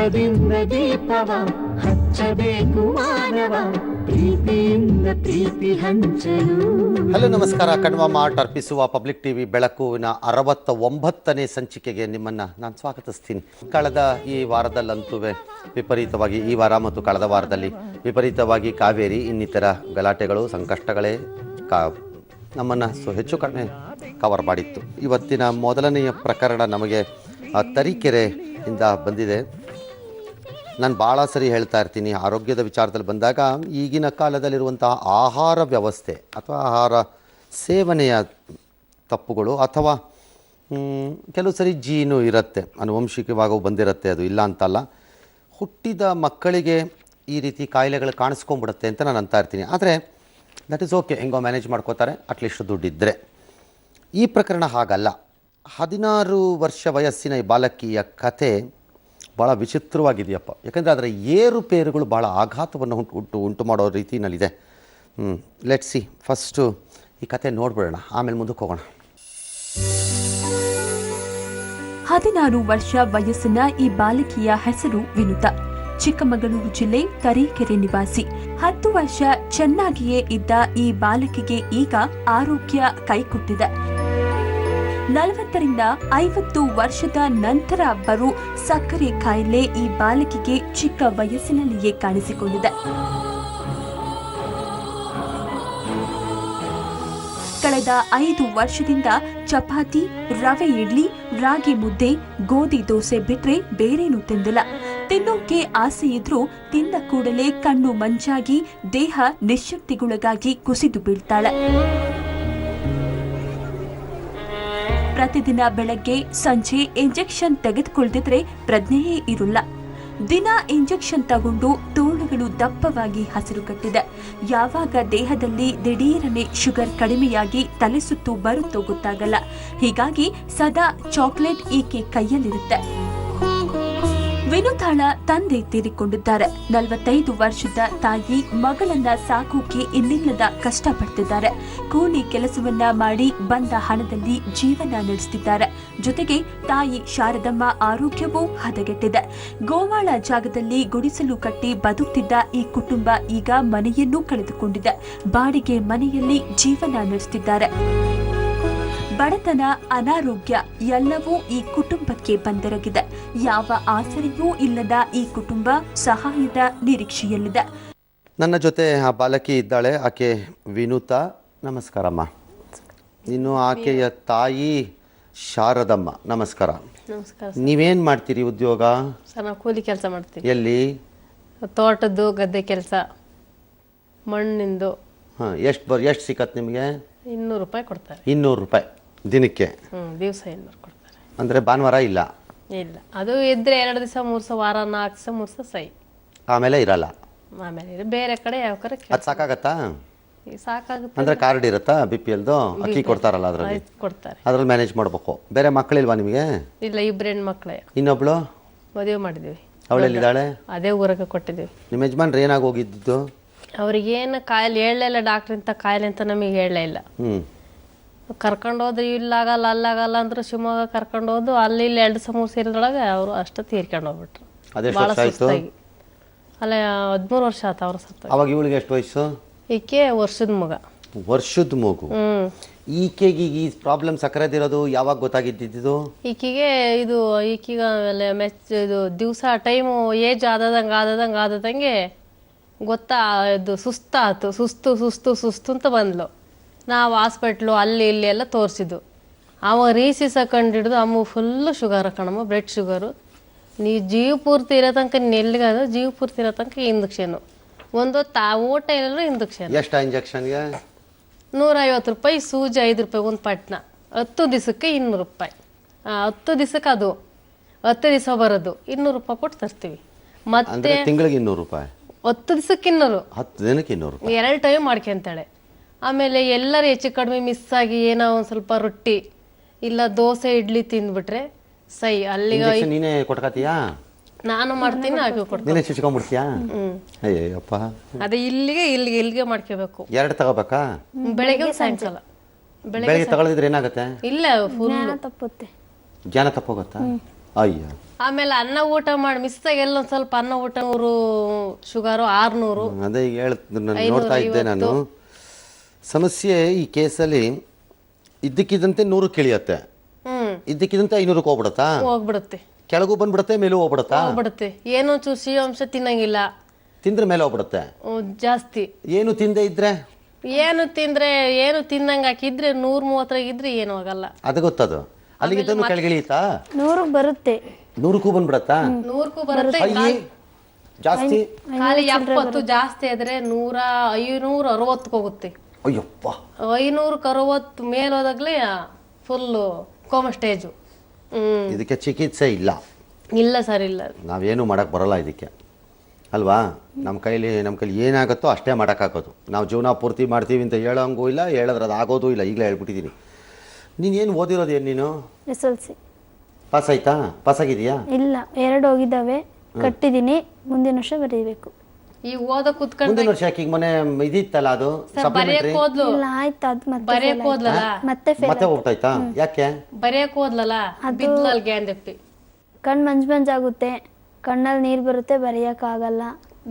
ದೀಪದಿಂದ ದೀಪವ ಹಚ್ಚಬೇಕು ಮಾನವ ಪ್ರೀತಿಯಿಂದ ಪ್ರೀತಿ ಹಂಚಲು. ಹಲೋ ನಮಸ್ಕಾರ. ಕಣ್ವ ಮಾರ್ಟ್ ಅರ್ಪಿಸುವ ಪಬ್ಲಿಕ್ ಟಿವಿ ಬೆಳಕುವಿನ 69ನೇ ಸಂಚಿಕೆಗೆ ನಿಮ್ಮನ್ನು ನಾನು ಸ್ವಾಗತಿಸ್ತೀನಿ. ಕಳೆದ ಈ ವಾರದಲ್ಲಂತೂ ವಿಪರೀತವಾಗಿ, ಈ ವಾರ ಮತ್ತು ಕಳೆದ ವಾರದಲ್ಲಿ ವಿಪರೀತವಾಗಿ ಕಾವೇರಿ ಇನ್ನಿತರ ಗಲಾಟೆಗಳು, ಸಂಕಷ್ಟಗಳೇ ನಮ್ಮನ್ನು ಹೆಚ್ಚು ಕಡಿಮೆ ಕವರ್ ಮಾಡಿತ್ತು. ಇವತ್ತಿನ ಮೊದಲನೆಯ ಪ್ರಕರಣ ನಮಗೆ ತರೀಕೆರೆಯಿಂದ ಬಂದಿದೆ. ನಾನು ಭಾಳ ಸರಿ ಹೇಳ್ತಾ ಇರ್ತೀನಿ, ಆರೋಗ್ಯದ ವಿಚಾರದಲ್ಲಿ ಬಂದಾಗ ಈಗಿನ ಕಾಲದಲ್ಲಿರುವಂತಹ ಆಹಾರ ವ್ಯವಸ್ಥೆ ಅಥವಾ ಆಹಾರ ಸೇವನೆಯ ತಪ್ಪುಗಳು ಅಥವಾ ಕೆಲವು ಸರಿ ಜೀನು ಇರುತ್ತೆ, ಆನುವಂಶಿಕವಾಗಿ ಬಂದಿರುತ್ತೆ, ಅದು ಇಲ್ಲ ಅಂತಲ್ಲ. ಹುಟ್ಟಿದ ಮಕ್ಕಳಿಗೆ ಈ ರೀತಿ ಕಾಯಿಲೆಗಳು ಕಾಣಿಸ್ಕೊಂಡ್ಬಿಡುತ್ತೆ ಅಂತ ನಾನು ಅಂತಾ ಇರ್ತೀನಿ. ಆದರೆ ದಟ್ ಈಸ್ ಓಕೆ, ಹೆಂಗೋ ಮ್ಯಾನೇಜ್ ಮಾಡ್ಕೋತಾರೆ, ಅಟ್ಲೀಸ್ಟ್ ದುಡ್ಡಿದ್ದರೆ. ಈ ಪ್ರಕರಣ ಹಾಗಲ್ಲ. 16 ವರ್ಷ ವಯಸ್ಸಿನ ಈ ಬಾಲಕಿಯ ಕತೆ ಭಾಳ ವಿಚಿತ್ರವಾಗಿದೆಯಪ್ಪ. ಯಾಕಂದರೆ ಅದರ ಏರುಪೇರುಗಳು ಭಾಳ ಆಘಾತವನ್ನು ಉಂಟು ಮಾಡೋ ರೀತಿಯಲ್ಲಿದೆ. Let's see. ಫಸ್ಟು ಈ ಕತೆ ನೋಡ್ಬಿಡೋಣ, ಆಮೇಲೆ ಮುಂದಕ್ಕೆ ಹೋಗೋಣ. 16 ವರ್ಷ ವಯಸ್ಸಿನ ಈ ಬಾಲಕಿಯ ಹೆಸರು ವಿನುತಾ. ಚಿಕ್ಕಮಗಳೂರು ಜಿಲ್ಲೆ ತರೀಕೆರೆ ನಿವಾಸಿ. 10 ವರ್ಷ ಚೆನ್ನಾಗಿಯೇ ಇದ್ದ ಈ ಬಾಲಕಿಗೆ ಈಗ ಆರೋಗ್ಯ ಕೈಕೊಟ್ಟಿದೆ. 40 ರಿಂದ 50 ವರ್ಷದ ನಂತರ ಬರೋ ಸಕ್ಕರೆ ಕಾಯಿಲೆ ಈ ಬಾಲಕಿಗೆ ಚಿಕ್ಕ ವಯಸ್ಸಿನಲ್ಲಿಯೇ ಕಾಣಿಸಿಕೊಂಡಿದೆ. ಕಳೆದ 5 ವರ್ಷದಿಂದ ಚಪಾತಿ, ರವೆ ಇಡ್ಲಿ, ರಾಗಿ ಮುದ್ದೆ, ಗೋಧಿ ದೋಸೆ ಬಿಟ್ರೆ ಬೇರೇನೂ ತಿಂದಿಲ್ಲ. ತಿನ್ನೋಕೆ ಆಸೆ ಇದ್ರೂ ತಿಂದ ಕೂಡಲೇ ಕಣ್ಣು ಮಂಜಾಗಿ ದೇಹ ನಿಶ್ಶಕ್ತಿಗೊಳಗಾಗಿ ಕುಸಿದು ಬೀಳ್ತಾಳೆ. ಪ್ರತಿದಿನ ಬೆಳಗ್ಗೆ ಸಂಜೆ ಇಂಜೆಕ್ಷನ್ ತೆಗೆದುಕೊಳ್ಳದಿದ್ರೆ ಪ್ರಜ್ಞೆಯೇ ಇರಲ್ಲ. ದಿನ ಇಂಜೆಕ್ಷನ್ ತಗೊಂಡು ತೋಳುಗಳು ದಪ್ಪವಾಗಿ ಹಸಿರು ಕಟ್ಟಿದೆ. ಯಾವಾಗ ದೇಹದಲ್ಲಿ ದಿಢೀರನೆ ಶುಗರ್ ಕಡಿಮೆಯಾಗಿ ತಲೆಸುತ್ತು ಬರುತ್ತೋ ಗೊತ್ತಾಗಲ್ಲ. ಹೀಗಾಗಿ ಸದಾ ಚಾಕ್ಲೇಟ್ ಈಕೆ ಕೈಯಲ್ಲಿರುತ್ತೆ. ವಿನುತಾಳ ತಂದೆ ತೀರಿಕೊಂಡಿದ್ದಾರೆ. 45 ವರ್ಷದ ತಾಯಿ ಮಗಳನ್ನ ಸಾಕೋಕೆ ಇನ್ನಿಲ್ಲದ ಕಷ್ಟಪಡ್ತಿದ್ದಾರೆ. ಕೂಲಿ ಕೆಲಸವನ್ನ ಮಾಡಿ ಬಂದ ಹಣದಲ್ಲಿ ಜೀವನ ನಡೆಸುತ್ತಿದ್ದಾರೆ. ಜೊತೆಗೆ ತಾಯಿ ಶಾರದಮ್ಮ ಆರೋಗ್ಯವೂ ಹದಗೆಟ್ಟಿದೆ. ಗೋವಾಳ ಜಾಗದಲ್ಲಿ ಗುಡಿಸಲು ಕಟ್ಟಿ ಬದುಕ್ತಿದ್ದ ಈ ಕುಟುಂಬ ಈಗ ಮನೆಯನ್ನೂ ಕಳೆದುಕೊಂಡಿದೆ. ಬಾಡಿಗೆ ಮನೆಯಲ್ಲಿ ಜೀವನ ನಡೆಸುತ್ತಿದ್ದಾರೆ. ಬಡತನ, ಅನಾರೋಗ್ಯ ಎಲ್ಲವೂ ಈ ಕುಟುಂಬಕ್ಕೆ ಬಂದೆರಗಿದೆ. ಯಾವ ಆಸರೆಯೂ ಇಲ್ಲದ ಈ ಕುಟುಂಬ ಸಹಾಯದ ನಿರೀಕ್ಷೆಯಲ್ಲಿದೆ. ನನ್ನ ಜೊತೆ ಆ ಬಾಲಕಿ ಇದ್ದಾಳೆ. ಆಕೆ ವಿನುತಾ. ನಮಸ್ಕಾರಮ್ಮ. ಇನ್ನು ಆಕೆಯ ತಾಯಿ ಶಾರದಮ್ಮ. ನಮಸ್ಕಾರ. ನಮಸ್ಕಾರ. ನೀವೇನು ಮಾಡ್ತೀರಿ ಉದ್ಯೋಗ? ಸರ್, ನಾವು ಕೂಲಿ ಕೆಲಸ ಮಾಡ್ತೀವಿ. ಎಲ್ಲಿ? ತೋಟದ್ದು, ಗದ್ದೆ ಕೆಲಸ, ಮಣ್ಣಿಂದು. ಹಾಂ. ಎಷ್ಟು ಸಿಕ್ಕತ್ತೆ ನಿಮಗೆ? 200 ರೂಪಾಯಿ ಕೊಡ್ತಾರೆ. 200 ರೂಪಾಯಿ ದಿನಕ್ಕೆ? ದಿವಸ 200 ಕೊಡ್ತಾರೆ. ಅಂದರೆ ಭಾನುವಾರ ಇಲ್ಲ? ಇಲ್ಲ, ಅದು ಇದ್ರೆ 2 ದಿವಸ 3 ದಿವಸ, ವಾರ 4 ದಿವಸ 3 ದಿವಸ ಸೈ, ಆಮೇಲೆ ಇರಲ್ಲ. ಆಮೇಲೆ ಬೇರೆ ಕಡೆ ಯಾವ ಕಡೆ ಅದು ಸಾಕಾಗತ್ತಾ? ಸಾಕಾಗುತ್ತೆ. ಅಂದರೆ ಕಾರ್ಡ್ ಇರುತ್ತಾ BPLದು? ಅಕ್ಕಿ ಕೊಡ್ತಾರಲ್ಲ, ಅದರಲ್ಲಿ ಕೊಡ್ತಾರೆ. ಅದ್ರಲ್ಲಿ ಮ್ಯಾನೇಜ್ ಮಾಡಬೇಕು. ಬೇರೆ ಮಕ್ಕಳಿಲ್ವಾ ನಿಮಗೆ? ಇಲ್ಲ, 2 ಹೆಣ್ಮಕ್ಳೆ. ಇನ್ನೊಬ್ಳು ಮದುವೆ ಮಾಡಿದ್ದೀವಿ. ಅವಳೆಲ್ಲಿದ್ದಾಳೆ? ಅದೇ ಊರಿಗೆ ಕೊಟ್ಟಿದ್ದೀವಿ. ನಿಮ್ಮ ಯಜಮಾನ್ರು ಏನಾಗಿ ಹೋಗಿದ್ದು? ಅವ್ರಿಗೇನು ಕಾಯಿಲೆ ಹೇಳಲೇ ಇಲ್ಲ. ಡಾಕ್ಟ್ರ್ ಇಂಥ ಕಾಯಿಲೆ ಅಂತ ನಮಗೆ ಹೇಳಲೇ ಇಲ್ಲ. ಕರ್ಕೊಂಡೋದ್ರೆ ಇಲ್ಲಾಗಲ್ಲ ಅಲ್ಲಾಗಲ್ಲ ಅಂದ್ರು ಶಿವಮೊಗ್ಗ ಕರ್ಕೊಂಡೋದು ಅಲ್ಲಿ 2 ದಿವಸ 3 ಸೇರಿದೊಳಗೆ ಅವರು ಅಷ್ಟು ತೀರ್ಕೊಂಡು ಹೋಗ್ಬಿಟ್ರು. ಭಾಳ ಸುಸ್ತಾಗಿ. ಅಲ್ಲ, 13 ವರ್ಷ ಆಯ್ತು ಅವ್ರು ಸತ್ತ. ಅವಾಗ ಇವಳಿಗೆ ಎಷ್ಟು ವಯಸ್ಸು? ಈಕೆ ವರ್ಷದ ಮಗ. ವರ್ಷದ ಮಗು. ಈಕೆಗೆ ಈ ಪ್ರಾಬ್ಲಮ್ ಸಕ್ಕರೆದಿರೋದು ಯಾವಾಗ ಗೊತ್ತಾಗಿದ್ದು? ಈಕೆಗೆ ಇದು ದಿವಸ ಟೈಮು ಏಜ್ ಆದದಂಗೆ ಗೊತ್ತಾ, ಇದು ಸುಸ್ತಾಯ್ತು. ಸುಸ್ತು ಅಂತ ಬಂದ್ಲು. ನಾವು ಹಾಸ್ಪಿಟ್ಲು ಅಲ್ಲಿ ಇಲ್ಲಿ ಎಲ್ಲ ತೋರಿಸಿದ್ದು. ಅವ ರೀಸಿಸ ಹಿಡಿದು ಅಮ್ಮ ಫುಲ್ಲು ಶುಗರ್ ಕಣಮ್ಮ, ಬ್ಲಡ್ ಶುಗರು. ನೀವು ಜೀವ ಪೂರ್ತಿ ಇರೋ ತನಕ ನೆಲ್ಲಿಗಾದ ಜೀವ ಪೂರ್ತಿ ಇರೋ ತನಕ ಇಂಜೆಕ್ಷನು. ಒಂದೊತ್ತು ಊಟ ಇರಲ್ಲ ಇಂಜೆಕ್ಷನ್. ಎಷ್ಟು ಇಂಜೆಕ್ಷನ್ಗೆ? 150 ರೂಪಾಯಿ ಸೂಜಿ, 5 ರೂಪಾಯಿ ಒಂದು ಪಟ್ನ. 10 ದಿವಸಕ್ಕೆ 200 ರೂಪಾಯಿ. 10 ದಿವಸಕ್ಕೆ ಅದು 10 ದಿವಸ ಬರೋದು 200 ರೂಪಾಯಿ ಕೊಟ್ಟು ತರ್ತೀವಿ. ಮತ್ತೆ ತಿಂಗಳಿಗೆ 200 ರೂಪಾಯಿ, 10 ದಿವಸಕ್ಕೆ 200, 10 ದಿನಕ್ಕೆ 200. 2 ಟೈಮ್ ಮಾಡ್ಕೊಂತಾಳೆ. ಆಮೇಲೆ ಎಲ್ಲರೂ ಹೆಚ್ಚು ಕಡಿಮೆ ಮಿಸ್ ಆಗಿ ಏನೋ ಒಂದು ಸ್ವಲ್ಪ ರೊಟ್ಟಿ ಇಲ್ಲ ದೋಸೆ ಇಡ್ಲಿ ತಿಂದ್ಬಿಟ್ರೆ ಸೈ ಅಲ್ಲಿಗೆ. ನೀನೇ ಕೊಟ್ಕತೀಯಾ? ನಾನು ಮಾಡ್ತೀನಿ, ಆಗಿ ಕೊಡ್ತೀನಿ. ನೀನೇ ಚುಚ್ಕೊಂಡ್ಬಿಡ್ತೀಯಾ? ಅಯ್ಯಪ್ಪ. ಅದೇ ಇಲ್ಲಿಗೆ ಮಾಡ್ಕೋಬೇಕು. 2 ತಗೋಬೇಕಾ? ಬೆಳಗ್ಗೆ ಸಾಯಂಕಾಲ. ಬೆಳಗ್ಗೆ ತಗೊಳ್ಳಿದ್ರೆ ಏನಾಗುತ್ತೆ? ಇಲ್ಲ, ಫುಲ್ ತಪ್ಪುತ್ತೆ. ಜ್ಞಾನ ತಪ್ಪೋಗುತ್ತಾ? ಅಯ್ಯ, ಆಮೇಲೆ ಅನ್ನ ಊಟ ಮಾಡಿ ಮಿಸ್ಸಾಗ ಎಲ್ಲೊಂದು ಸ್ವಲ್ಪ ಅನ್ನ ಊಟ 100 ಶುಗರು 600. ಅದೇ ನಾನು ನೋಡ್ತಾ ಇದ್ದೆ ನಾನು. ಸಮಸ್ಯೆ ಈ ಕೇಸಲ್ಲಿ ಇದ್ದಕ್ಕಿದ್ದಂತೆ 100 ಇಳಿಯತ್ತೆ, ಇದ್ದಕ್ಕಿದ್ದಂತೆ 500ಕ್ಕೆ ಹೋಗ್ಬಿಡತ್ತಾ? ಹೋಗ್ಬಿಡುತ್ತೆ. ಕೆಳಗೂ ಬಂದ್ಬಿಡತ್ತೆ, ಮೇಲೂ ಹೋಗ್ಬಿಡತ್ತಾ? ಹೋಗ್ಬಿಡುತ್ತೆ. ಏನೋ ಚೂಸಿ ಅಂಶ ತಿನ್ನಂಗಿಲ್ಲ. ತಿಂದ್ರೆ ಮೇಲೆ ಹೋಗ್ಬಿಡತ್ತೆ ಜಾಸ್ತಿ. ಏನು ತಿಂದೆ ಇದ್ರೆ? ಏನು ತಿಂದ್ರೆ ಏನು ತಿನ್ನಂಗ ಹಾಕಿದ್ರೆ 130 ಇದ್ರೆ ಏನು ಆಗಲ್ಲ. ಅದು ಗೊತ್ತದು. ಅಲ್ಲಿಗಿದ್ದನು ಕೆಳಗಿಳಿಯುತ್ತಾ? 100 ಬರುತ್ತೆ. 100ಕ್ಕೂ ಬಂದ್ಬಿಡತ್ತಾ? 100ಕ್ಕೂ ಬರುತ್ತೆ. ಜಾಸ್ತಿ ಖಾಲಿ 70 ಜಾಸ್ತಿ ಆದ್ರೆ 560ಕ್ಕೆ ಹೋಗುತ್ತೆ. ಅಯ್ಯಪ್ಪ, 560 ಮೇಲೆ ಹೋದಾಗ್ಲೇ ಫುಲ್ಲು ಕೋಮ ಸ್ಟೇಜು. ಇದಕ್ಕೆ ಚಿಕಿತ್ಸೆ ಇಲ್ಲ? ಇಲ್ಲ ಸರ್, ಇಲ್ಲ. ನಾವೇನು ಮಾಡಕ್ ಬರಲ್ಲ ಇದಕ್ಕೆ ಅಲ್ವಾ? ನಮ್ಮ ಕೈಲಿ ಏನಾಗುತ್ತೋ ಅಷ್ಟೇ ಮಾಡೋಕ್ಕಾಗೋದು. ನಾವು ಜೀವನ ಪೂರ್ತಿ ಮಾಡ್ತೀವಿ ಅಂತ ಹೇಳೋಂಗೂ ಇಲ್ಲ, ಹೇಳಿದ್ರೆ ಅದು ಆಗೋದು ಇಲ್ಲ. ಈಗಲೇ ಹೇಳ್ಬಿಟ್ಟಿದ್ದೀನಿ. ನೀನೇನು ಓದಿರೋದು ಏನು? ನೀನು SLC ಪಾಸ್ ಆಯ್ತಾ? ಪಾಸ್ ಆಗಿದೆಯಾ? ಇಲ್ಲ, 2 ಹೋಗಿದ್ದಾವೆ, ಕಟ್ಟಿದ್ದೀನಿ. ಮುಂದಿನ ವರ್ಷ ಬರೀಬೇಕು. ಈ ಓದ ಕುತ್ಕೊಂಡ್ ಮುಂದಿನ ವರ್ಷ ಯಾಕೆ? ಈಗ ಮೊನ್ನೆ ಇದಿತ್ತಲ್ಲ ಅದು ಸಪ್ಲಿಮೆಂಟರಿ. ಹೋದ್ಲು, ಇಲ್ಲ ಆಯ್ತು, ಅದು ಮತ್ತೆ ಬರೆಯಕ್ ಹೋದ್ಲಲ್ಲ, ಮತ್ತೆ ಮತ್ತೆ ಹೋಗ್ತಾಯ್ತಾ? ಯಾಕೆ ಬರೆಯಕ್ ಹೋದ್ಲಲ್ಲ, ಬಿದ್ಲಲ್ ಗ್ಯಾಂದಪ್ಪಿ. ಕಣ್ಣು ಮಂಜಾಗುತ್ತೆ, ಕಣ್ಣಲ್ಲಿ ನೀರು ಬರುತ್ತೆ, ಬರೆಯೋಕ್ಕಾಗಲ್ಲ.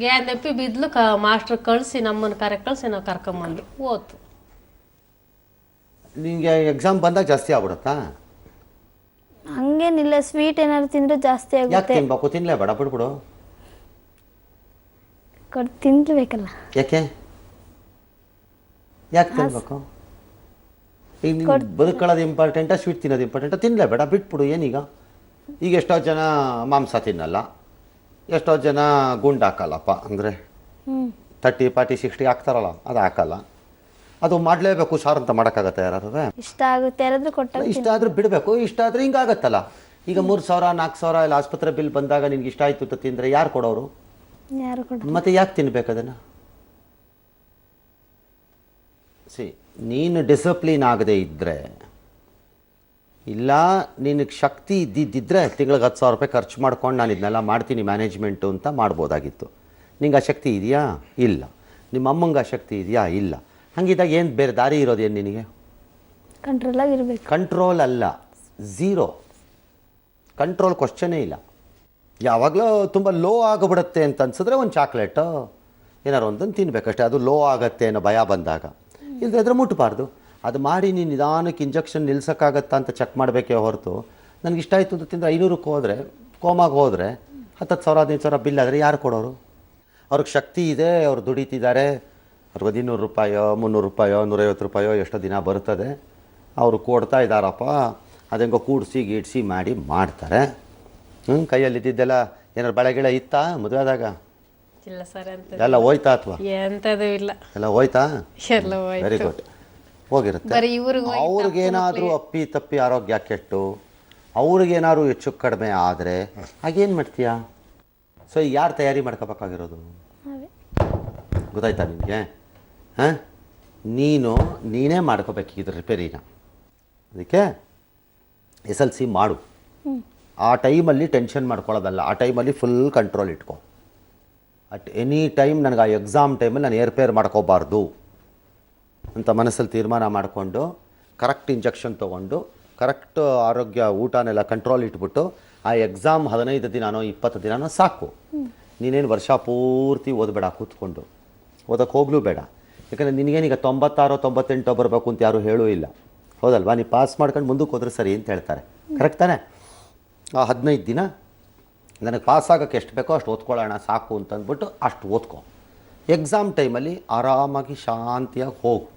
ಗ್ಯಾಂದಪ್ಪಿ ಬಿದ್ಲು. ಮಾಸ್ಟರ್ ಕಳ್ಸಿ ನಮ್ಮನ್ನ ಕರೆ ಕಳ್ಸಿ ನಾವು ಕರ್ಕೊಂಬಂದು ಓದ್ತು. ನಿಂಗೆ ಎಕ್ಸಾಮ್ ಬಂದಾಗ ಜಾಸ್ತಿ ಆಗ್ಬಿಡುತ್ತಾ? ಹಂಗೇನಿಲ್ಲ, ಸ್ವೀಟ್ ಏನಾದ್ರು ತಿಂದ್ರೆ ಜಾಸ್ತಿ ಯಾಕೆ ಆಗುತ್ತೆ. ತಿನ್ಬೇಕು? ತಿನ್ಲೇಬೇಡ, ಬಿಡ್ಬಿಡು. ತಿನ್ಬೇಕಲ್ಲ. ಯಾಕೆ ತಿನ್ಬೇಕು? ಈಗ ನಿಂಗೆ ಬದುಕೊಳ್ಳೋದು ಇಂಪಾರ್ಟೆಂಟಾ, ಸ್ವೀಟ್ ತಿನ್ನೋದು ಇಂಪಾರ್ಟೆಂಟಾ? ತಿನ್ನಲೇಬೇಡ, ಬಿಟ್ಬಿಡು. ಏನೀಗ? ಈಗ ಎಷ್ಟೋ ಜನ ಮಾಂಸ ತಿನ್ನಲ್ಲ, ಎಷ್ಟೋ ಜನ ಗುಂಡು ಹಾಕಲ್ಲಪ್ಪ, ಅಂದರೆ 30, 40, 60 ಹಾಕ್ತಾರಲ್ಲ, ಅದು ಹಾಕಲ್ಲ. ಅದು ಮಾಡಲೇಬೇಕು ಸಾರು ಅಂತ ಮಾಡೋಕ್ಕಾಗತ್ತೆ ಯಾರು? ಇಷ್ಟ ಆಗುತ್ತೆ ಯಾರಾದ್ರೂ ಕೊಟ್ಟಾಗ ಇಷ್ಟ ಆದರೂ ಬಿಡಬೇಕು. ಇಷ್ಟ ಆದರೆ ಹಿಂಗಾಗತ್ತಲ್ಲ. ಈಗ 3,000, 4,000 ಇಲ್ಲ ಆಸ್ಪತ್ರೆ ಬಿಲ್ ಬಂದಾಗ ನಿನ್ಗೆ ಇಷ್ಟ ಆಯಿತು ಅಂತ ತಿಂದರೆ ಯಾರು ಕೊಡೋರು? ಯಾರು ಕೊಡ. ಮತ್ತೆ ಯಾಕೆ ತಿನ್ಬೇಕು ಅದನ್ನು? ನೀನು ಡಿಸಿಪ್ಲಿನ್ ಆಗದೆ ಇದ್ದರೆ, ಇಲ್ಲ ನಿನಗೆ ಶಕ್ತಿ ಇದ್ದಿದ್ದರೆ ತಿಂಗಳಿಗೆ 10,000 ರೂಪಾಯಿ ಖರ್ಚು ಮಾಡ್ಕೊಂಡು ನಾನು ಇದನ್ನೆಲ್ಲ ಮಾಡ್ತೀನಿ ಮ್ಯಾನೇಜ್ಮೆಂಟು ಅಂತ ಮಾಡ್ಬೋದಾಗಿತ್ತು. ನಿಂಗೆ ಆ ಶಕ್ತಿ ಇದೆಯಾ? ಇಲ್ಲ. ನಿಮ್ಮ ಅಮ್ಮಂಗೆ ಆ ಶಕ್ತಿ ಇದೆಯಾ? ಇಲ್ಲ. ಹಂಗಿದ್ದಾಗ ಏನು ಬೇರೆ ದಾರಿ ಇರೋದೇನು ನಿನಗೆ? ಕಂಟ್ರೋಲ್ ಆಗಿರ್ಬೇಕು. ಕಂಟ್ರೋಲ್ ಅಲ್ಲ, ಝೀರೋ ಕಂಟ್ರೋಲ್. ಕ್ವಶ್ಚನೇ ಇಲ್ಲ. ಯಾವಾಗಲೂ ತುಂಬ ಲೋ ಆಗಿಬಿಡುತ್ತೆ ಅಂತ ಅನ್ಸಿದ್ರೆ ಒಂದು ಚಾಕ್ಲೇಟು ಏನಾರು ಒಂದನ್ನು ತಿನ್ಬೇಕಷ್ಟೇ. ಅದು ಲೋ ಆಗತ್ತೆ ಅನ್ನೋ ಭಯ ಬಂದಾಗ. ಇಲ್ಲದ್ರೆ ಮುಟ್ಟಬಾರ್ದು. ಅದು ಮಾಡಿ ನೀನು ನಿಧಾನಕ್ಕೆ ಇಂಜೆಕ್ಷನ್ ನಿಲ್ಸೋಕ್ಕಾಗತ್ತಾ ಅಂತ ಚೆಕ್ ಮಾಡಬೇಕೇ ಹೊರತು, ನನಗೆ ಇಷ್ಟ ಆಯಿತು ಅಂತ ತಿಂದರೆ 500ಕ್ಕೆ ಹೋದರೆ, ಕೋಮಾಗೆ ಹೋದರೆ 10,000, 15,000 ಬಿಲ್ ಆದರೆ ಯಾರು ಕೊಡೋರು? ಅವ್ರಿಗೆ ಶಕ್ತಿ ಇದೆ, ಅವ್ರು ದುಡಿತಿದ್ದಾರೆ, ಅವ್ರಿಗೆ 200 ರೂಪಾಯೋ 300 ರೂಪಾಯೋ 150 ರೂಪಾಯೋ ಎಷ್ಟೋ ದಿನ ಬರ್ತದೆ, ಅವರು ಕೊಡ್ತಾ ಇದ್ದಾರಪ್ಪ. ಅದೆಂಗೋ ಕೂಡಿಸಿ ಗೀಡ್ಸಿ ಮಾಡಿ ಮಾಡ್ತಾರೆ. ಕೈಯಲ್ಲಿ ಇದ್ದಿದ್ದೆಲ್ಲ ಏನಾರು ಬಳೆಗಿಳೆ ಇತ್ತಾ ಮದುವೆ ಆದಾಗ? ಇಲ್ಲ ಸರ್, ಅಂತ ಎಲ್ಲ ಹೋಯ್ತಾ? ಅಥವಾ ಎಂತದೂ ಇಲ್ಲ, ಎಲ್ಲ ಹೋಯ್ತಾ? ಎಲ್ಲ ಹೋಯ್ತು. Very good. ಹೋಗಿರುತ್ತೆ. ಬರೀ ಇವ್ರಿಗೆ ಅವ್ರಿಗೇನಾದರೂ ಅಪ್ಪಿ ತಪ್ಪಿ ಆರೋಗ್ಯ ಕೆಟ್ಟು ಅವ್ರಿಗೇನಾದ್ರು ಹೆಚ್ಚು ಕಡಿಮೆ ಆದರೆ ಆಗೇನು ಮಾಡ್ತೀಯಾ? ಸೊ ಯಾರು ತಯಾರಿ ಮಾಡ್ಕೋಬೇಕಾಗಿರೋದು? ಗೊತ್ತಾಯ್ತಾ ನಿನಗೆ? ಹಾಂ, ನೀನೇ ಮಾಡ್ಕೋಬೇಕಿದ್ರೆ ರಿಪೇರಿನ. ಅದಕ್ಕೆ SLC ಮಾಡು. ಆ ಟೈಮಲ್ಲಿ ಟೆನ್ಷನ್ ಮಾಡ್ಕೊಳ್ಳೋದಲ್ಲ, ಆ ಟೈಮಲ್ಲಿ ಫುಲ್ ಕಂಟ್ರೋಲ್ ಇಟ್ಕೊ. ಅಟ್ ಎನಿ ಟೈಮ್ ನನಗೆ ಆ ಎಕ್ಸಾಮ್ ಟೈಮಲ್ಲಿ ನಾನು ಏರ್ಪೇರ್ ಮಾಡ್ಕೋಬಾರ್ದು ಅಂತ ಮನಸ್ಸಲ್ಲಿ ತೀರ್ಮಾನ ಮಾಡಿಕೊಂಡು ಕರೆಕ್ಟ್ ಇಂಜೆಕ್ಷನ್ ತೊಗೊಂಡು ಕರೆಕ್ಟ್ ಆರೋಗ್ಯ ಊಟನೆಲ್ಲ ಕಂಟ್ರೋಲ್ ಇಟ್ಬಿಟ್ಟು ಆ ಎಕ್ಸಾಮ್ 15 ದಿನನೋ 20 ದಿನನೋ ಸಾಕು. ನೀನೇನು ವರ್ಷ ಪೂರ್ತಿ ಓದಬೇಡ, ಕೂತ್ಕೊಂಡು ಓದಕ್ಕೆ ಹೋಗ್ಲೂ ಬೇಡ. ಯಾಕಂದರೆ ನಿನಗೇನೀಗ 96, 98 ಬರಬೇಕು ಅಂತ ಯಾರೂ ಹೇಳೂ ಇಲ್ಲ, ಹೌದಲ್ವಾ? ನೀವು ಪಾಸ್ ಮಾಡ್ಕೊಂಡು ಮುಂದಕ್ಕೆ ಹೋದ್ರೆ ಸರಿ ಅಂತ ಹೇಳ್ತಾರೆ. ಕರೆಕ್ಟ್ ತಾನೆ? ಆ 15 ದಿನ ನನಗೆ ಪಾಸ್ ಆಗೋಕ್ಕೆ ಎಷ್ಟು ಬೇಕೋ ಅಷ್ಟು ಓದ್ಕೊಳ್ಳೋಣ ಸಾಕು ಅಂತಂದ್ಬಿಟ್ಟು ಅಷ್ಟು ಓದ್ಕೊ. ಎಕ್ಸಾಮ್ ಟೈಮಲ್ಲಿ ಆರಾಮಾಗಿ ಶಾಂತಿಯಾಗಿ ಹೋಗು,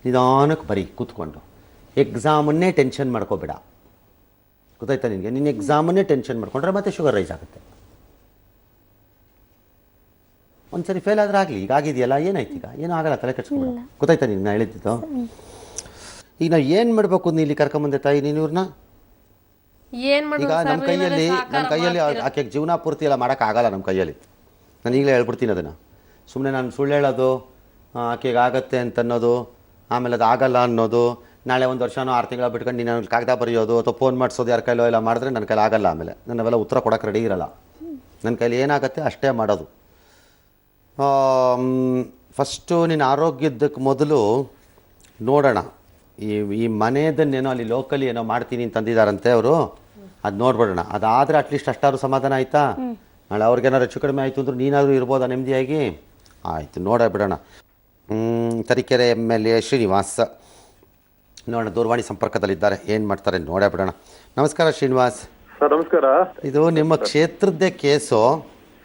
ನಿಧಾನಕ್ಕೆ ಬರೀ ಕೂತ್ಕೊಂಡು. ಎಕ್ಸಾಮನ್ನೇ ಟೆನ್ಷನ್ ಮಾಡ್ಕೋಬೇಡ. ಗೊತ್ತಾಯ್ತಾ ನಿನಗೆ? ನಿನ್ನ ಎಕ್ಸಾಮನ್ನೇ ಟೆನ್ಷನ್ ಮಾಡ್ಕೊಂಡ್ರೆ ಮತ್ತೆ ಶುಗರ್ ರೈಸ್ ಆಗುತ್ತೆ. ಒಂದು ಸರಿ ಫೇಲ್ ಆದರೆ ಆಗಲಿ, ಈಗ ಆಗಿದೆಯಲ್ಲ, ಏನಾಯ್ತು? ಈಗ ಏನೂ ಆಗಲ್ಲ, ತಲೆ ಕೆಡ್ಸ್ಕೊಬೇಡ. ಗೊತ್ತಾಯ್ತಾ ನಿನ್ಗೆ ನಾ ಹೇಳಿದ್ದು? ಈಗ ನಾವು ಏನು ಮಾಡಬೇಕು? ನೀ ಇಲ್ಲಿ ಕರ್ಕೊಂಬಂದೆ ತಾಯಿ ನೀನು ಇವ್ರನ್ನ. ಈಗ ನಮ್ಮ ಕೈಯಲ್ಲಿ ಆಕೆಗೆ ಜೀವನ ಪೂರ್ತಿ ಎಲ್ಲ ಮಾಡೋಕ್ಕಾಗಲ್ಲ ನಮ್ಮ ಕೈಯಲ್ಲಿ. ನಾನು ಈಗಲೇ ಹೇಳ್ಬಿಡ್ತೀನಿ ಅದನ್ನು. ಸುಮ್ಮನೆ ನಾನು ಸುಳ್ಳು ಹೇಳೋದು, ಆಕೆಗೆ ಆಗತ್ತೆ ಅಂತನ್ನೋದು, ಆಮೇಲೆ ಅದು ಆಗಲ್ಲ ಅನ್ನೋದು, ನಾಳೆ 1 ವರ್ಷನೋ 6 ತಿಂಗಳ ಬಿಟ್ಕೊಂಡು ನೀನು ನನಗೆ ಕಾಗದ ಬರೆಯೋದು ಅಥವಾ ಫೋನ್ ಮಾಡಿಸೋದು ಯಾರ ಕೈಲೋ ಎಲ್ಲ ಮಾಡಿದ್ರೆ ನನ್ನ ಕೈಲಿ ಆಗಲ್ಲ. ಆಮೇಲೆ ನಾವೆಲ್ಲ ಉತ್ತರ ಕೊಡೋಕೆ ರೆಡಿ ಇರಲ್ಲ. ನನ್ನ ಕೈಲಿ ಏನಾಗುತ್ತೆ ಅಷ್ಟೇ ಮಾಡೋದು. ಫಸ್ಟು ನಿನ್ನ ಆರೋಗ್ಯದಕ್ಕೆ ಮೊದಲು ನೋಡೋಣ. ಈ ಮನೆಯದನ್ನೇನೋ ಅಲ್ಲಿ ಲೋಕಲಿ ಏನೋ ಮಾಡ್ತೀನಿ ಅಂತಂದಿದ್ದಾರಂತೆ ಅವರು. ಅದು ನೋಡ್ಬಿಡೋಣ. ಅದಾದರೆ ಅಟ್ಲೀಸ್ಟ್ ಅಷ್ಟಾದ್ರು ಸಮಾಧಾನ ಆಯಿತಾ? ನಾಳೆ ಅವ್ರಿಗೇನಾದ್ರು ಹೆಚ್ಚು ಕಡಿಮೆ ಆಯಿತು ಅಂದ್ರೆ ನೀನಾದರೂ ಇರ್ಬೋದಾ ನೆಮ್ಮದಿಯಾಗಿ? ಆಯಿತು, ನೋಡೇ ಬಿಡೋಣ. ತರೀಕೆರೆ MLA ಶ್ರೀನಿವಾಸ್ ನೋಡೋಣ, ದೂರವಾಣಿ ಸಂಪರ್ಕದಲ್ಲಿದ್ದಾರೆ, ಏನು ಮಾಡ್ತಾರೆ ನೋಡೇ ಬಿಡೋಣ. ನಮಸ್ಕಾರ ಶ್ರೀನಿವಾಸ್. ಸರ್ ನಮಸ್ಕಾರ. ಇದು ನಿಮ್ಮ ಕ್ಷೇತ್ರದ್ದೇ ಕೇಸು.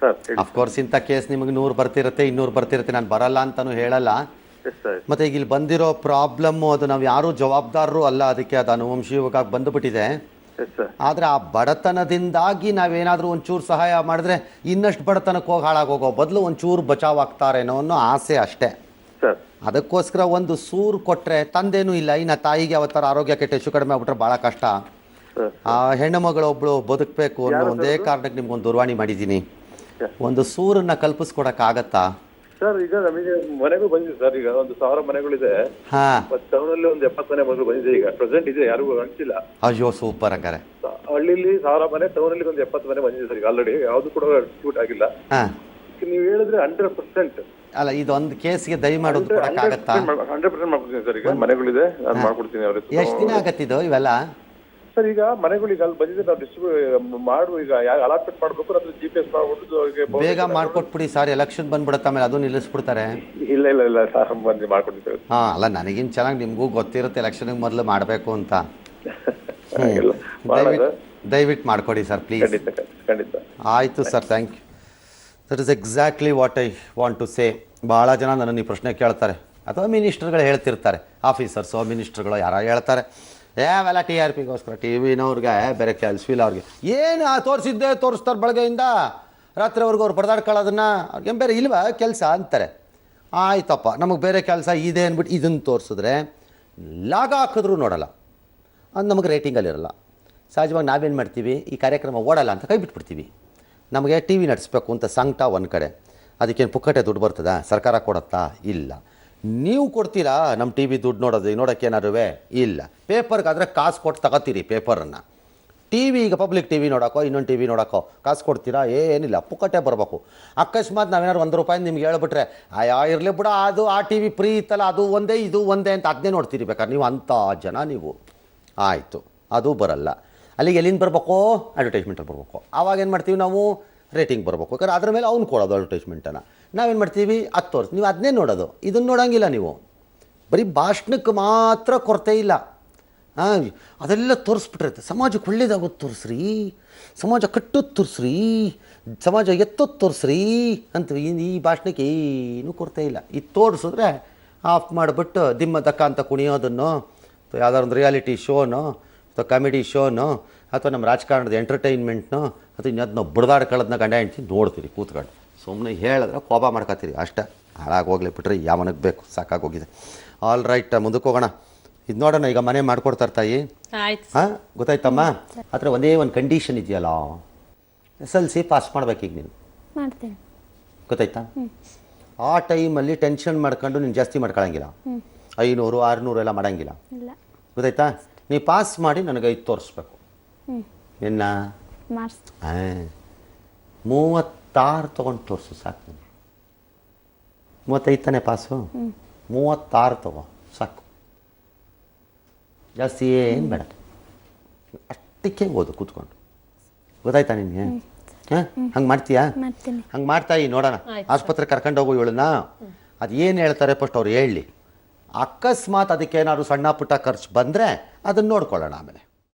ಸರ್ ಅಫ್ಕೋರ್ಸ್ ಇಂಥ ಕೇಸ್ ನಿಮಗೆ 100 ಬರ್ತಿರುತ್ತೆ, 200 ಬರ್ತಿರುತ್ತೆ, ನಾನು ಬರಲ್ಲ ಅಂತಲೂ ಹೇಳಲ್ಲ. ಮತ್ತು ಈಗ ಇಲ್ಲಿ ಬಂದಿರೋ ಪ್ರಾಬ್ಲಮ್ಮು ಅದು ನಾವು ಯಾರೂ ಜವಾಬ್ದಾರರು ಅಲ್ಲ, ಅದಕ್ಕೆ ಅದು ಅನುವಂಶೀಯವಾಗಿ ಬಂದುಬಿಟ್ಟಿದೆ. ಆದರೆ ಆ ಬಡತನದಿಂದಾಗಿ ನಾವೇನಾದರೂ ಒಂಚೂರು ಸಹಾಯ ಮಾಡಿದ್ರೆ ಇನ್ನಷ್ಟು ಬಡತನಕ್ಕೆ ಹೋಗಿ ಹಾಳಾಗೋಗೋ ಬದಲು ಒಂಚೂರು ಬಚಾವಾಗ್ತಾರೇನೋ ಅನ್ನೋ ಆಸೆ ಅಷ್ಟೇ. ಅದಕ್ಕೋಸ್ಕರ ಒಂದು ಸೂರು ಕೊಟ್ಟರೆ ತಂದೇನೂ ಇಲ್ಲ. ಇನ್ನು ತಾಯಿಗೆ ಅವತ್ತರ ಆರೋಗ್ಯ ಕೆಟ್ಟ ಹೆಚ್ಚು ಕಡಿಮೆ ಆಗ್ಬಿಟ್ರೆ ಭಾಳ ಕಷ್ಟ. ಆ ಹೆಣ್ಣು ಮಗಳೊಬ್ಬಳು ಬದುಕಬೇಕು ಅನ್ನೋ ಒಂದೇ ಕಾರಣಕ್ಕೆ ನಿಮ್ಗೊಂದು ದೂರವಾಣಿ ಮಾಡಿದ್ದೀನಿ. ಒಂದು ಸೂರನ್ನ ಕಲ್ಪಿಸ್ಕೊಡಕ್ಕಾಗತ್ತಾ? ಸರ್ ಈಗ ನಮಗೆ ಮನೆಗೂ ಬಂದಿದೆ ಸರ್, ಈಗ 1000 ಮನೆಗಳಿದೆ. ಟೌನಲ್ಲಿ ಒಂದು 70 ಮನೆಗಳು ಬಂದಿದೆ. ಈಗ ಪ್ರೆಸೆಂಟ್ ಇದೆ, ಯಾರಿಗೂ ಹಂಚಿಲ್ಲ. ಅಯ್ಯೋ ಸೂಪರ್. ಹಂಗಾರೆ ಹಳ್ಳಿಲಿ 1000 ಮನೆ, ಟೌನಲ್ಲಿ ಒಂದು 70 ಮನೆ ಬಂದಿದೆ ಸರ್. ಈಗ ಆಲ್ರೆಡಿ ಯಾವ್ದು ಕೂಡ ಡಿಸ್ಟ್ರಿಬ್ಯೂಟ್ ಆಗಿಲ್ಲ. ನೀವು ಹೇಳಿದ್ರೆ 100%. ಅಲ್ಲ, ಇದೊಂದು ಕೇಸ್ಗೆ ದಯಮಾಡೋದು ಕೊಡಕ್ಕಾಗತ್ತಾ? 100% ಮಾಡ್ಕೊಡ್ತೀನಿ ಸರ್. ಈಗ ಮನೆಗಳಿದೆ, ನಾನು ಮಾಡ್ಕೊಡ್ತೀನಿ. ಅವ್ರಿಗೆ ಎಷ್ಟು ದಿನ ಆಗತ್ತಿದ್ದು ಇವೆಲ್ಲ? ಸರ್ ಈಗ ಮನೆಗಳಿಗೆ ಅಲ್ಲಿ ಬಂದಿದೆ, ನಾವು ಡಿಸ್ಟ್ರಿಬ್ಯೂಟ್ ಮಾಡು. ಈಗ ಯಾರು ಅಲಾಟ್ಮೆಂಟ್ ಮಾಡಬೇಕು ಅದ್ರ GPS ಮಾಡ್ಬಿಟ್ಟು ಬೇಗ ಮಾಡ್ಕೊಟ್ಬಿಡಿ ಸರ್. ಎಲೆಕ್ಷನ್ ಬಂದ್ಬಿಡುತ್ತೆ, ಆಮೇಲೆ ಅದು ನಿಲ್ಲಿಸ್ಬಿಡ್ತಾರೆ. ಇಲ್ಲ ಸರ್, ಬಂದು ಮಾಡ್ಕೊಡ್ತೀನಿ. ಅಲ್ಲ, ನನಗಿನ್ ಚೆನ್ನಾಗಿ ನಿಮಗೂ ಗೊತ್ತಿರುತ್ತೆ ಎಲೆಕ್ಷನ್ಗೆ ಮೊದಲು ಮಾಡಬೇಕು ಅಂತ. ದಯವಿಟ್ಟು ಮಾಡ್ಕೊಡಿ ಸರ್ ಪ್ಲೀಸ್. ಖಂಡಿತ. ಆಯಿತು sir, thank you. That is exactly what I want to say. ಭಾಳ ಜನ ನನ್ನನ್ನು ಈ ಪ್ರಶ್ನೆ ಕೇಳ್ತಾರೆ, ಅಥವಾ ಮಿನಿಸ್ಟರ್ಗಳು ಹೇಳ್ತಿರ್ತಾರೆ, ಆಫೀಸರ್ಸೋ ಮಿನಿಸ್ಟರ್ಗಳು ಯಾರು ಹೇಳ್ತಾರೆ, ಅವೆಲ್ಲ TRPಗೋಸ್ಕರ. TVನವ್ರಿಗೆ ಬೇರೆ ಕೆಲಸವಿಲ್ಲ. ಅವ್ರಿಗೆ ಏನು ತೋರಿಸಿದ್ದೆ ತೋರಿಸ್ತಾರೆ ಬೆಳಗ್ಗೆಯಿಂದ ರಾತ್ರಿವರೆಗೂ ಅವ್ರು ಬಡ್ದಾಡ್ಕೊಳ್ಳೋದನ್ನು. ಅವ್ರಿಗೇನು ಬೇರೆ ಇಲ್ವಾ ಕೆಲಸ ಅಂತಾರೆ. ಆಯ್ತಪ್ಪ, ನಮಗೆ ಬೇರೆ ಕೆಲಸ ಇದೆ ಅಂದ್ಬಿಟ್ಟು ಇದನ್ನು ತೋರಿಸಿದ್ರೆ ಲಾಗ ಹಾಕಿದ್ರೂ ನೋಡೋಲ್ಲ, ಅದು ನಮಗೆ ರೇಟಿಂಗಲ್ಲಿರಲ್ಲ. ಸಹಜವಾಗಿ ನಾವೇನು ಮಾಡ್ತೀವಿ, ಈ ಕಾರ್ಯಕ್ರಮ ಓಡಲ್ಲ ಅಂತ ಕೈ ಬಿಟ್ಬಿಡ್ತೀವಿ. ನಮಗೆ TV ನಡೆಸ್ಬೇಕು ಅಂತ ಸಂಕಟ ಒಂದು ಕಡೆ. ಅದಕ್ಕೇನು ಪುಕ್ಕಟೆ ದುಡ್ಡು ಬರ್ತದಾ? ಸರ್ಕಾರ ಕೊಡುತ್ತಾ? ಇಲ್ಲ. ನೀವು ಕೊಡ್ತೀರಾ ನಮ್ಮ TV ದುಡ್ಡು ನೋಡೋಕ್ಕೇನಾರು? ಇಲ್ಲ. ಪೇಪರ್ಗಾದರೆ ಕಾಸು ಕೊಟ್ಟು ತಗೋತೀರಿ ಪೇಪರನ್ನು. TV ಈಗ ಪಬ್ಲಿಕ್ TV ನೋಡೋಕ್ಕೋ ಇನ್ನೊಂದು TV ನೋಡೋಕ್ಕೋ ಕಾಸು ಕೊಡ್ತೀರಾ? ಏನಿಲ್ಲ, ಪುಕ್ಕಟೆ ಬರಬೇಕು. ಅಕಸ್ಮಾತ್ ನಾವೇನಾದ್ರು 1 ರೂಪಾಯಿ ನಿಮ್ಗೆ ಹೇಳ್ಬಿಟ್ರೆ, ಇರಲಿ ಬಿಡ, ಅದು ಆ TV ಫ್ರೀ ಇತ್ತಲ್ಲ, ಅದು ಒಂದೇ ಇದು ಒಂದೇ ಅಂತ ಅದನ್ನೇ ನೋಡ್ತೀರಿ ಬೇಕಾದ್ರೆ ನೀವು. ಅಂಥ ಜನ ನೀವು. ಆಯಿತು, ಅದು ಬರಲ್ಲ. ಅಲ್ಲಿಗೆ ಎಲ್ಲಿಂದ ಬರಬೇಕು? ಅಡ್ವರ್ಟೈಸ್ಮೆಂಟಲ್ಲಿ ಬರಬೇಕು. ಆವಾಗ ಏನು ಮಾಡ್ತೀವಿ ನಾವು? ರೇಟಿಂಗ್ ಬರಬೇಕು. ಯಾಕಂದ್ರೆ ಅದ್ರ ಮೇಲೆ ಅವ್ನು ಕೊಡೋದು ಅಡ್ವರ್ಟೈಸ್ಮೆಂಟನ್ನು. ನಾವೇನು ಮಾಡ್ತೀವಿ? ಅದು ತೋರಿಸಿ, ನೀವು ಅದನ್ನೇ ನೋಡೋದು, ಇದನ್ನು ನೋಡೋಂಗಿಲ್ಲ ನೀವು. ಬರೀ ಭಾಷಣಕ್ಕೆ ಮಾತ್ರ ಕೊರತೆ ಇಲ್ಲ, ಅದೆಲ್ಲ ತೋರಿಸ್ಬಿಟ್ಟಿರುತ್ತೆ. ಸಮಾಜಕ್ಕೆ ಒಳ್ಳೇದಾಗೋದು ತೋರಿಸ್ರಿ, ಸಮಾಜ ಕಟ್ಟೋದು ತೋರಿಸ್ರಿ, ಸಮಾಜ ಎತ್ತೋದು ತೋರಿಸ್ರಿ ಅಂತೀವಿ. ಈ ಭಾಷಣಕ್ಕೆ ಏನೂ ಕೊರತೆ ಇಲ್ಲ. ಇದು ತೋರಿಸಿದ್ರೆ ಆಫ್ ಮಾಡಿಬಿಟ್ಟು ದಿಮ್ಮ ದಕ್ಕ ಅಂತ ಕುಣಿಯೋದನ್ನು, ಅಥವಾ ಯಾವ್ದಾದ್ರು ಒಂದು ರಿಯಾಲಿಟಿ ಶೋನೋ, ಅಥವಾ ಕಾಮಿಡಿ ಶೋನೋ, ಅಥವಾ ನಮ್ಮ ರಾಜಕಾರಣದ ಎಂಟರ್ಟೈನ್ಮೆಂಟ್ನೋ, ಅಥವಾ ಇನ್ನದನ್ನ ಬಡ್ದಾಡ್ಕೊಳ್ಳೋದನ್ನ ಗಂಡ ಹೆಂಡ್ತಿ ನೋಡ್ತೀರಿ ಕೂತ್ಕೊಂಡು. ಸುಮ್ಮನೆ ಹೇಳಿದ್ರೆ ಕೋಪ ಮಾಡ್ಕೊತೀರಿ ಅಷ್ಟೇ. ಹಾಳಾಗೋಗ್ಲಿ ಬಿಟ್ರೆ ಯಾವನಿಗೆ ಬೇಕು, ಸಾಕಾಗೋಗಿದೆ. ಆಲ್ ರೈಟ್, ಮುಂದಕ್ಕೆ ಹೋಗೋಣ. ಇದು ನೋಡೋಣ. ಈಗ ಮನೆ ಮಾಡ್ಕೊಡ್ತಾರೆ ತಾಯಿ. ಹಾಂ, ಗೊತ್ತಾಯ್ತಮ್ಮ. ಆದರೆ ಒಂದೇ ಒಂದು ಕಂಡೀಷನ್ ಇದೆಯಲ್ಲ, SLC ಪಾಸ್ ಮಾಡ್ಬೇಕೀಗ ನೀನು. ಮಾಡ್ತೀನಿ. ಗೊತ್ತಾಯ್ತಾ? ಆ ಟೈಮಲ್ಲಿ ಟೆನ್ಷನ್ ಮಾಡ್ಕೊಂಡು ನೀನು ಜಾಸ್ತಿ ಮಾಡ್ಕೊಳಂಗಿಲ್ಲ. 500 600 ಎಲ್ಲ ಮಾಡೋಂಗಿಲ್ಲ. ಗೊತ್ತಾಯ್ತಾ? ನೀ ಪಾಸ್ ಮಾಡಿ ನನಗೆ 5 ತೋರಿಸ್ಬೇಕು. ಎನ್ನ 36 ತೊಗೊಂಡು ತೋರಿಸು ಸಾಕು. 35 ತಾನೇ ಪಾಸು? 36 ತಗೋ ಸಾಕು, ಜಾಸ್ತಿ ಏನು ಬೇಡ. ಅಷ್ಟಕ್ಕೆ ಓದು ಕೂತ್ಕೊಂಡು. ಗೊತ್ತಾಯ್ತಾ ನಿನಗೆ? ಹಂಗೆ ಮಾಡ್ತೀಯಾ? ಹಂಗೆ ಮಾಡ್ತಾಯಿ. ನೋಡೋಣ, ಆಸ್ಪತ್ರೆ ಕರ್ಕೊಂಡು ಹೋಗು ಇವಳನ್ನ. ಅದು ಏನು ಹೇಳ್ತಾರೆ ಫಸ್ಟ್ ಅವ್ರು ಹೇಳಲಿ. ಅಕಸ್ಮಾತ್ ಅದಕ್ಕೇನಾದ್ರು ಸಣ್ಣ ಪುಟ್ಟ ಖರ್ಚು ಬಂದರೆ ಅದನ್ನು ನೋಡ್ಕೊಳ್ಳೋಣ ಆಮೇಲೆ.